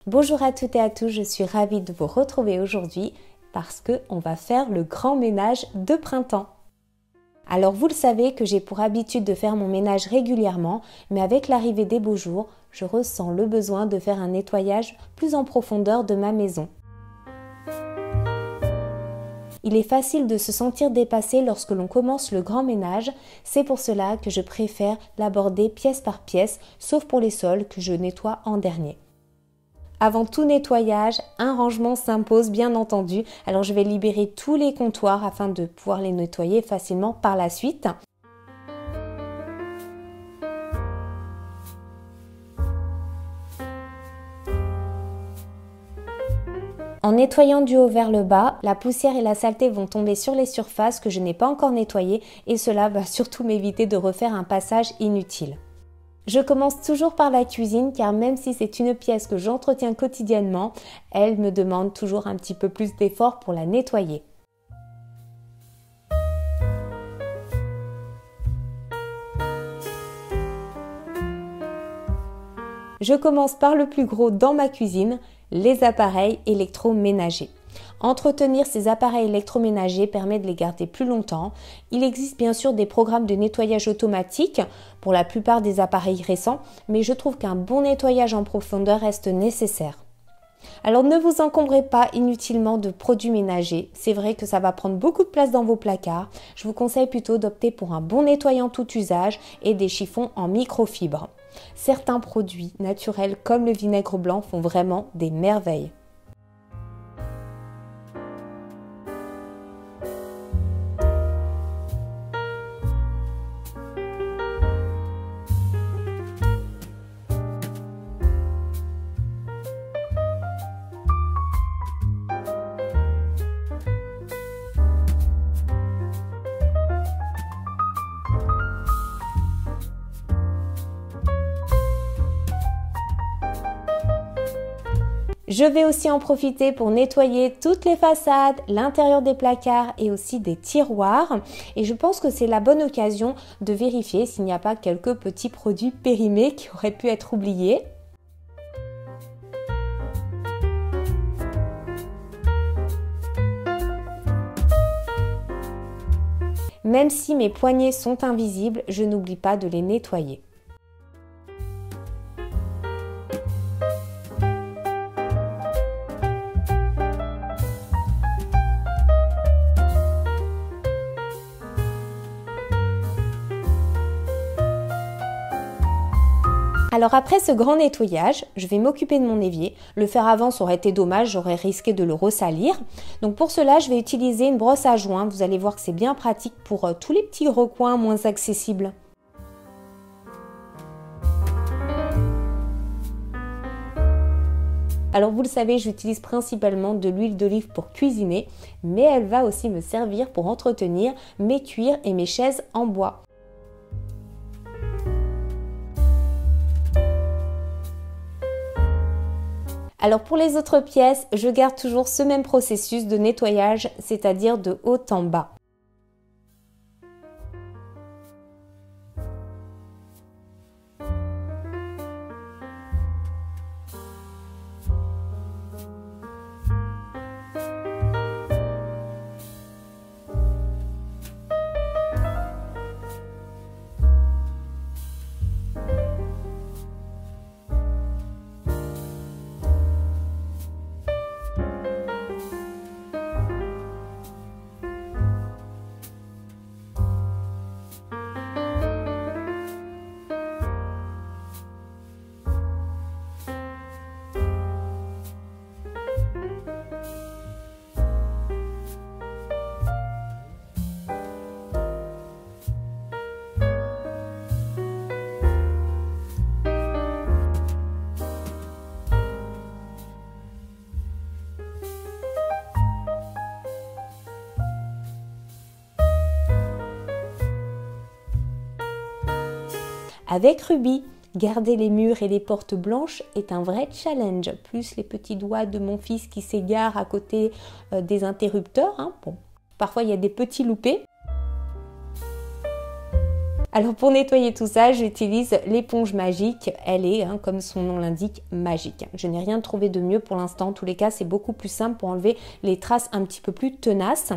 Bonjour à toutes et à tous, je suis ravie de vous retrouver aujourd'hui parce qu'on va faire le grand ménage de printemps. Alors vous le savez que j'ai pour habitude de faire mon ménage régulièrement, mais avec l'arrivée des beaux jours, je ressens le besoin de faire un nettoyage plus en profondeur de ma maison. Il est facile de se sentir dépassé lorsque l'on commence le grand ménage, c'est pour cela que je préfère l'aborder pièce par pièce, sauf pour les sols que je nettoie en dernier. Avant tout nettoyage, un rangement s'impose bien entendu, alors je vais libérer tous les comptoirs afin de pouvoir les nettoyer facilement par la suite. En nettoyant du haut vers le bas, la poussière et la saleté vont tomber sur les surfaces que je n'ai pas encore nettoyées et cela va surtout m'éviter de refaire un passage inutile. Je commence toujours par la cuisine car même si c'est une pièce que j'entretiens quotidiennement, elle me demande toujours un petit peu plus d'effort pour la nettoyer. Je commence par le plus gros dans ma cuisine, les appareils électroménagers. Entretenir ces appareils électroménagers permet de les garder plus longtemps. Il existe bien sûr des programmes de nettoyage automatique pour la plupart des appareils récents, mais je trouve qu'un bon nettoyage en profondeur reste nécessaire. Alors ne vous encombrez pas inutilement de produits ménagers, c'est vrai que ça va prendre beaucoup de place dans vos placards. Je vous conseille plutôt d'opter pour un bon nettoyant tout usage et des chiffons en microfibre. Certains produits naturels comme le vinaigre blanc font vraiment des merveilles. Je vais aussi en profiter pour nettoyer toutes les façades, l'intérieur des placards et aussi des tiroirs. Et je pense que c'est la bonne occasion de vérifier s'il n'y a pas quelques petits produits périmés qui auraient pu être oubliés. Même si mes poignées sont invisibles, je n'oublie pas de les nettoyer. Alors après ce grand nettoyage, je vais m'occuper de mon évier. Le faire avant, ça aurait été dommage, j'aurais risqué de le ressalir. Donc pour cela, je vais utiliser une brosse à joint. Vous allez voir que c'est bien pratique pour tous les petits recoins moins accessibles. Alors vous le savez, j'utilise principalement de l'huile d'olive pour cuisiner, mais elle va aussi me servir pour entretenir mes cuirs et mes chaises en bois. Alors pour les autres pièces, je garde toujours ce même processus de nettoyage, c'est-à-dire de haut en bas. Avec Ruby, garder les murs et les portes blanches est un vrai challenge, plus les petits doigts de mon fils qui s'égarent à côté des interrupteurs. Bon, parfois il y a des petits loupés. Alors pour nettoyer tout ça, j'utilise l'éponge magique. Elle est, comme son nom l'indique, magique. Je n'ai rien trouvé de mieux pour l'instant. En tous les cas, c'est beaucoup plus simple pour enlever les traces un petit peu plus tenaces.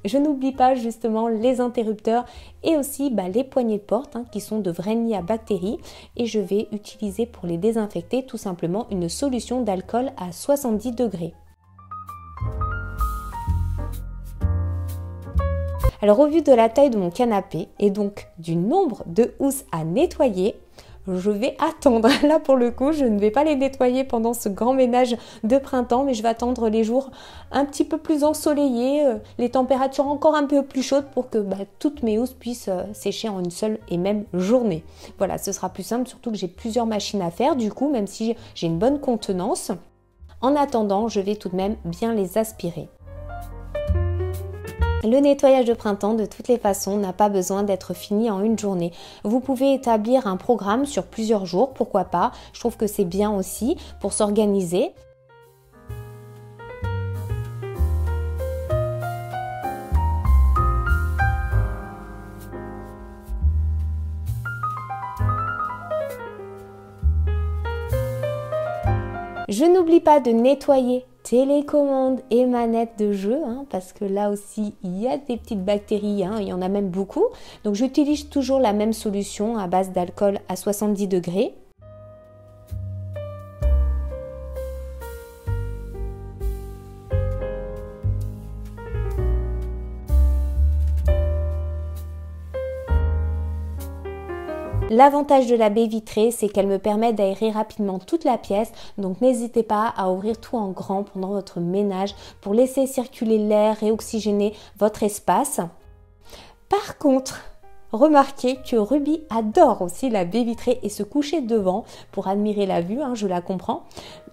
Je n'oublie pas justement les interrupteurs et aussi les poignées de porte qui sont de vrais nids à bactéries, et je vais utiliser pour les désinfecter tout simplement une solution d'alcool à 70 degrés. Alors au vu de la taille de mon canapé et donc du nombre de housses à nettoyer, je vais attendre. Là pour le coup, je ne vais pas les nettoyer pendant ce grand ménage de printemps, mais je vais attendre les jours un petit peu plus ensoleillés, les températures encore un peu plus chaudes pour que toutes mes housses puissent sécher en une seule et même journée. Voilà, ce sera plus simple, surtout que j'ai plusieurs machines à faire du coup, même si j'ai une bonne contenance. En attendant, je vais tout de même bien les aspirer. Le nettoyage de printemps, de toutes les façons, n'a pas besoin d'être fini en une journée. Vous pouvez établir un programme sur plusieurs jours, pourquoi pas. Je trouve que c'est bien aussi pour s'organiser. Je n'oublie pas de nettoyer télécommande et manette de jeu, parce que là aussi il y a des petites bactéries, il y en a même beaucoup. Donc j'utilise toujours la même solution à base d'alcool à 70 degrés. L'avantage de la baie vitrée, c'est qu'elle me permet d'aérer rapidement toute la pièce, donc n'hésitez pas à ouvrir tout en grand pendant votre ménage pour laisser circuler l'air et oxygéner votre espace. Par contre, remarquez que Ruby adore aussi la baie vitrée et se coucher devant pour admirer la vue, je la comprends.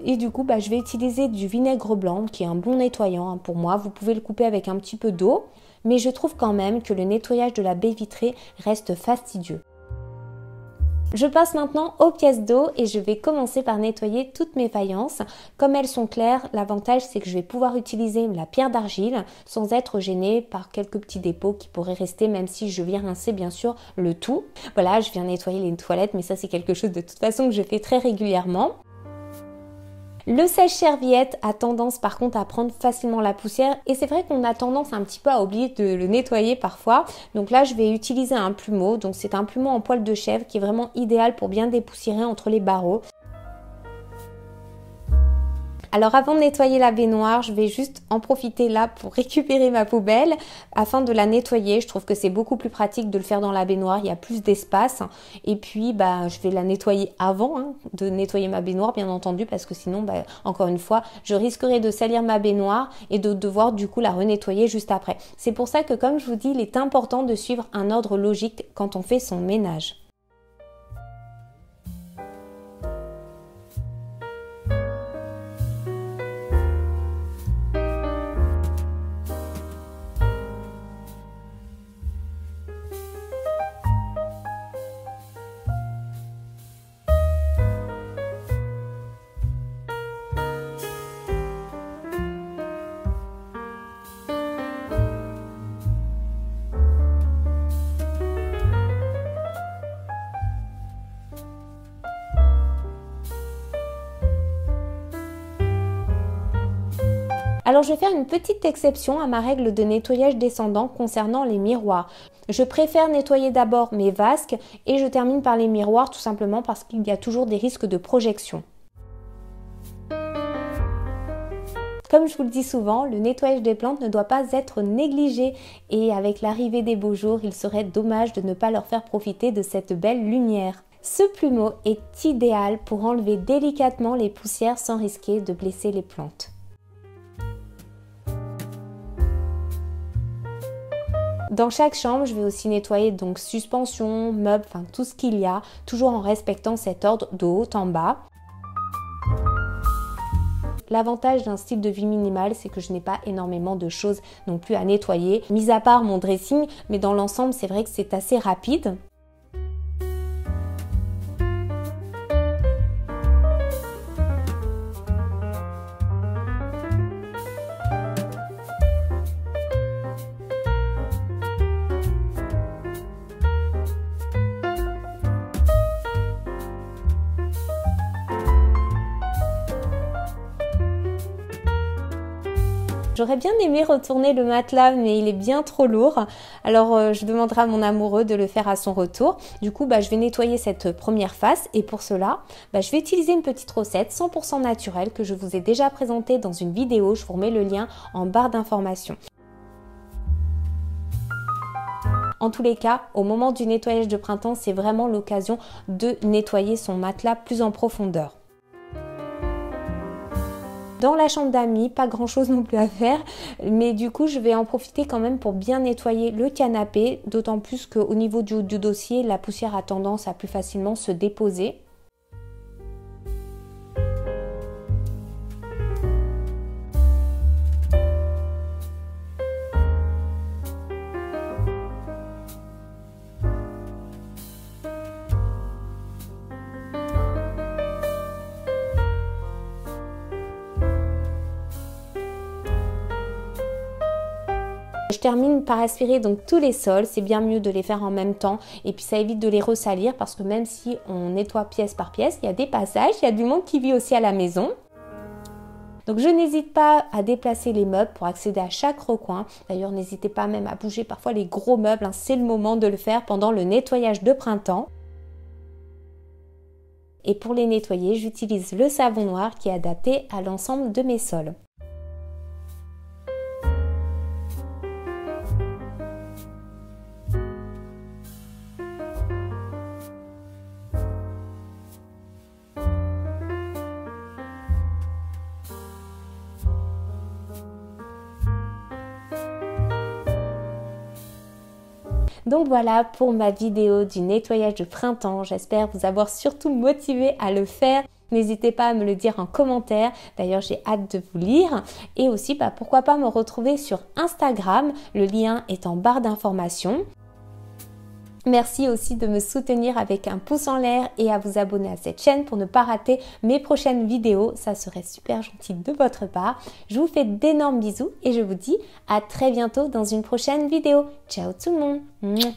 Et du coup, je vais utiliser du vinaigre blanc qui est un bon nettoyant pour moi. Vous pouvez le couper avec un petit peu d'eau, mais je trouve quand même que le nettoyage de la baie vitrée reste fastidieux. Je passe maintenant aux pièces d'eau et je vais commencer par nettoyer toutes mes faïences. Comme elles sont claires, l'avantage c'est que je vais pouvoir utiliser la pierre d'argile sans être gênée par quelques petits dépôts qui pourraient rester, même si je viens rincer bien sûr le tout. Voilà, je viens nettoyer les toilettes, mais ça c'est quelque chose de toute façon que je fais très régulièrement. Le sèche-serviette a tendance par contre à prendre facilement la poussière et c'est vrai qu'on a tendance un petit peu à oublier de le nettoyer parfois. Donc là je vais utiliser un plumeau, donc c'est un plumeau en poil de chèvre qui est vraiment idéal pour bien dépoussiérer entre les barreaux. Alors avant de nettoyer la baignoire, je vais juste en profiter là pour récupérer ma poubelle afin de la nettoyer. Je trouve que c'est beaucoup plus pratique de le faire dans la baignoire, il y a plus d'espace. Et puis je vais la nettoyer avant de nettoyer ma baignoire bien entendu, parce que sinon encore une fois je risquerais de salir ma baignoire et de devoir du coup la renettoyer juste après. C'est pour ça que comme je vous dis, il est important de suivre un ordre logique quand on fait son ménage. Alors je vais faire une petite exception à ma règle de nettoyage descendant concernant les miroirs. Je préfère nettoyer d'abord mes vasques et je termine par les miroirs tout simplement parce qu'il y a toujours des risques de projection. Comme je vous le dis souvent, le nettoyage des plantes ne doit pas être négligé et avec l'arrivée des beaux jours, il serait dommage de ne pas leur faire profiter de cette belle lumière. Ce plumeau est idéal pour enlever délicatement les poussières sans risquer de blesser les plantes. Dans chaque chambre, je vais aussi nettoyer donc suspension, meubles, tout ce qu'il y a, toujours en respectant cet ordre de haut en bas. L'avantage d'un style de vie minimal, c'est que je n'ai pas énormément de choses non plus à nettoyer, mis à part mon dressing, mais dans l'ensemble, c'est vrai que c'est assez rapide. J'aurais bien aimé retourner le matelas, mais il est bien trop lourd. Alors, je demanderai à mon amoureux de le faire à son retour. Du coup, je vais nettoyer cette première face. Et pour cela, je vais utiliser une petite recette 100% naturelle que je vous ai déjà présentée dans une vidéo. Je vous remets le lien en barre d'informations. En tous les cas, au moment du nettoyage de printemps, c'est vraiment l'occasion de nettoyer son matelas plus en profondeur. Dans la chambre d'amis, pas grand chose non plus à faire, mais du coup je vais en profiter quand même pour bien nettoyer le canapé, d'autant plus qu'au niveau du haut du dossier, la poussière a tendance à plus facilement se déposer. Je termine par aspirer donc tous les sols, c'est bien mieux de les faire en même temps et puis ça évite de les ressalir parce que même si on nettoie pièce par pièce, il y a des passages, il y a du monde qui vit aussi à la maison. Donc je n'hésite pas à déplacer les meubles pour accéder à chaque recoin. D'ailleurs n'hésitez pas même à bouger parfois les gros meubles, c'est le moment de le faire pendant le nettoyage de printemps. Et pour les nettoyer, j'utilise le savon noir qui est adapté à l'ensemble de mes sols. Donc voilà pour ma vidéo du nettoyage de printemps. J'espère vous avoir surtout motivé à le faire. N'hésitez pas à me le dire en commentaire. D'ailleurs, j'ai hâte de vous lire. Et aussi, pourquoi pas me retrouver sur Instagram. Le lien est en barre d'informations. Merci aussi de me soutenir avec un pouce en l'air et à vous abonner à cette chaîne pour ne pas rater mes prochaines vidéos. Ça serait super gentil de votre part. Je vous fais d'énormes bisous et je vous dis à très bientôt dans une prochaine vidéo. Ciao tout le monde.